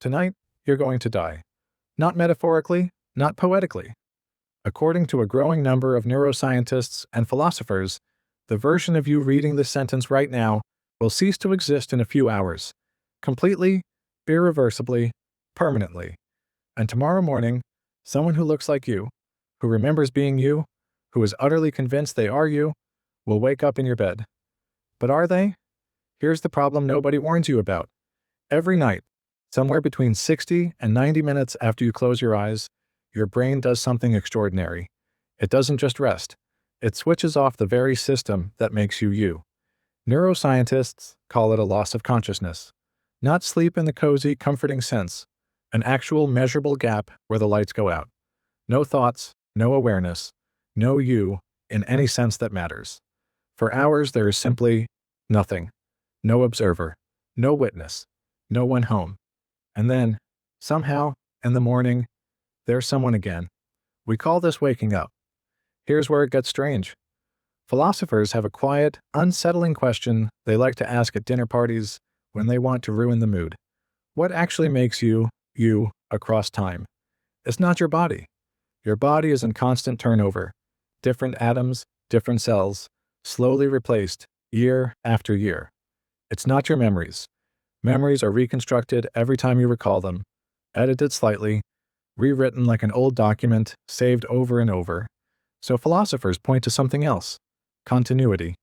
Tonight, you're going to die. Not metaphorically, not poetically. According to a growing number of neuroscientists and philosophers, the version of you reading this sentence right now will cease to exist in a few hours. Completely, irreversibly, permanently. And tomorrow morning, someone who looks like you, who remembers being you, who is utterly convinced they are you, will wake up in your bed. But are they? Here's the problem nobody warns you about. Every night, somewhere between 60 and 90 minutes after you close your eyes, your brain does something extraordinary. It doesn't just rest. It switches off the very system that makes you you. Neuroscientists call it a loss of consciousness. Not sleep in the cozy, comforting sense. An actual measurable gap where the lights go out. No thoughts, no awareness, no you in any sense that matters. For hours there is simply nothing. No observer, no witness, no one home. And then, somehow, in the morning, there's someone again. We call this waking up. Here's where it gets strange. Philosophers have a quiet, unsettling question they like to ask at dinner parties when they want to ruin the mood. What actually makes you, you, across time? It's not your body. Your body is in constant turnover. Different atoms, different cells, slowly replaced, year after year. It's not your memories. Memories are reconstructed every time you recall them, edited slightly, rewritten like an old document, saved over and over. So philosophers point to something else. Continuity.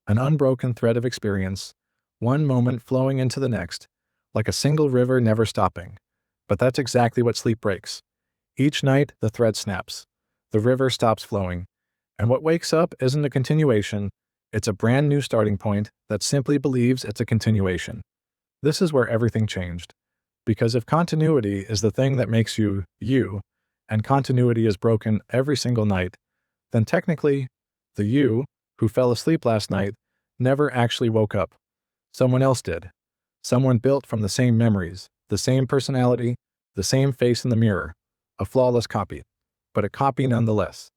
An unbroken thread of experience, one moment flowing into the next, like a single river never stopping. But that's exactly what sleep breaks. Each night, the thread snaps. The river stops flowing. And what wakes up isn't a continuation, it's a brand new starting point that simply believes it's a continuation. This is where everything changed. Because if continuity is the thing that makes you, you, and continuity is broken every single night, then technically, the you, who fell asleep last night, never actually woke up. Someone else did. Someone built from the same memories, the same personality, the same face in the mirror. A flawless copy. But a copy nonetheless.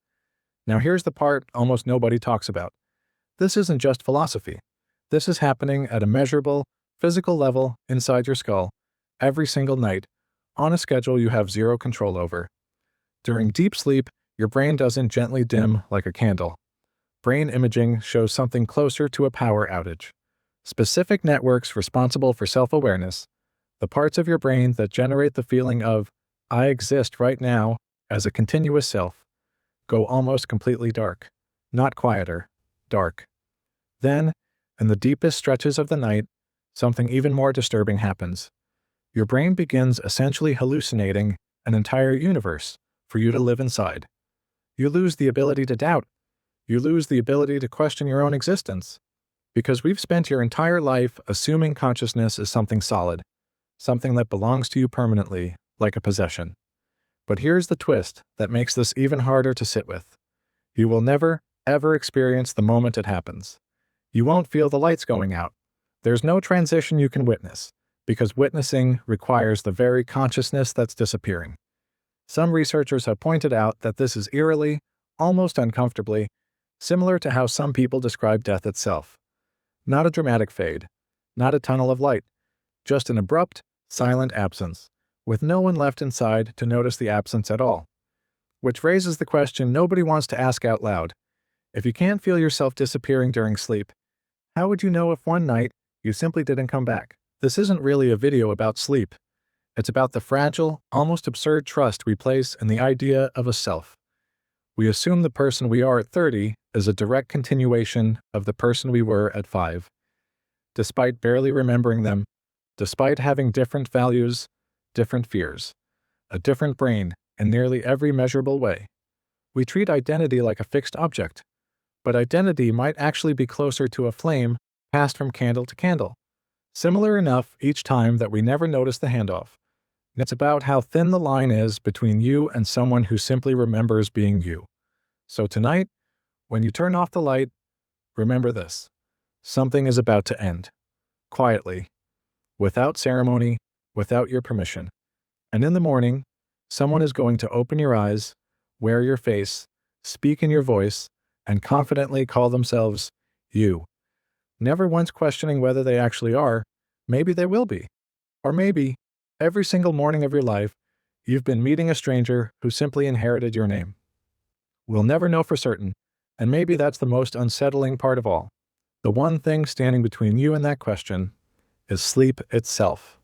Now here's the part almost nobody talks about. This isn't just philosophy. This is happening at a measurable, physical level inside your skull, every single night, on a schedule you have zero control over. During deep sleep, your brain doesn't gently dim like a candle. Brain imaging shows something closer to a power outage. Specific networks responsible for self-awareness, the parts of your brain that generate the feeling of, I exist right now as a continuous self, go almost completely dark. Not quieter, dark. Then, in the deepest stretches of the night, something even more disturbing happens. Your brain begins essentially hallucinating an entire universe for you to live inside. You lose the ability to doubt. You lose the ability to question your own existence. Because we've spent your entire life assuming consciousness is something solid, something that belongs to you permanently, like a possession. But here's the twist that makes this even harder to sit with. You will never, ever experience the moment it happens. You won't feel the lights going out. There's no transition you can witness, because witnessing requires the very consciousness that's disappearing. Some researchers have pointed out that this is eerily, almost uncomfortably, similar to how some people describe death itself. Not a dramatic fade, not a tunnel of light, just an abrupt, silent absence, with no one left inside to notice the absence at all. Which raises the question nobody wants to ask out loud. If you can't feel yourself disappearing during sleep, how would you know if one night you simply didn't come back? This isn't really a video about sleep. It's about the fragile, almost absurd trust we place in the idea of a self. We assume the person we are at 30 is a direct continuation of the person we were at 5. Despite barely remembering them, despite having different values, different fears, a different brain in nearly every measurable way. We treat identity like a fixed object, but identity might actually be closer to a flame passed from candle to candle. Similar enough each time that we never notice the handoff. It's about how thin the line is between you and someone who simply remembers being you. So tonight, when you turn off the light, remember this. Something is about to end. Quietly. Without ceremony, without your permission. And in the morning, someone is going to open your eyes, wear your face, speak in your voice, and confidently call themselves you. Never once questioning whether they actually are. Maybe they will be. Or maybe Every single morning of your life, you've been meeting a stranger who simply inherited your name. We'll never know for certain, and maybe that's the most unsettling part of all. The one thing standing between you and that question is sleep itself.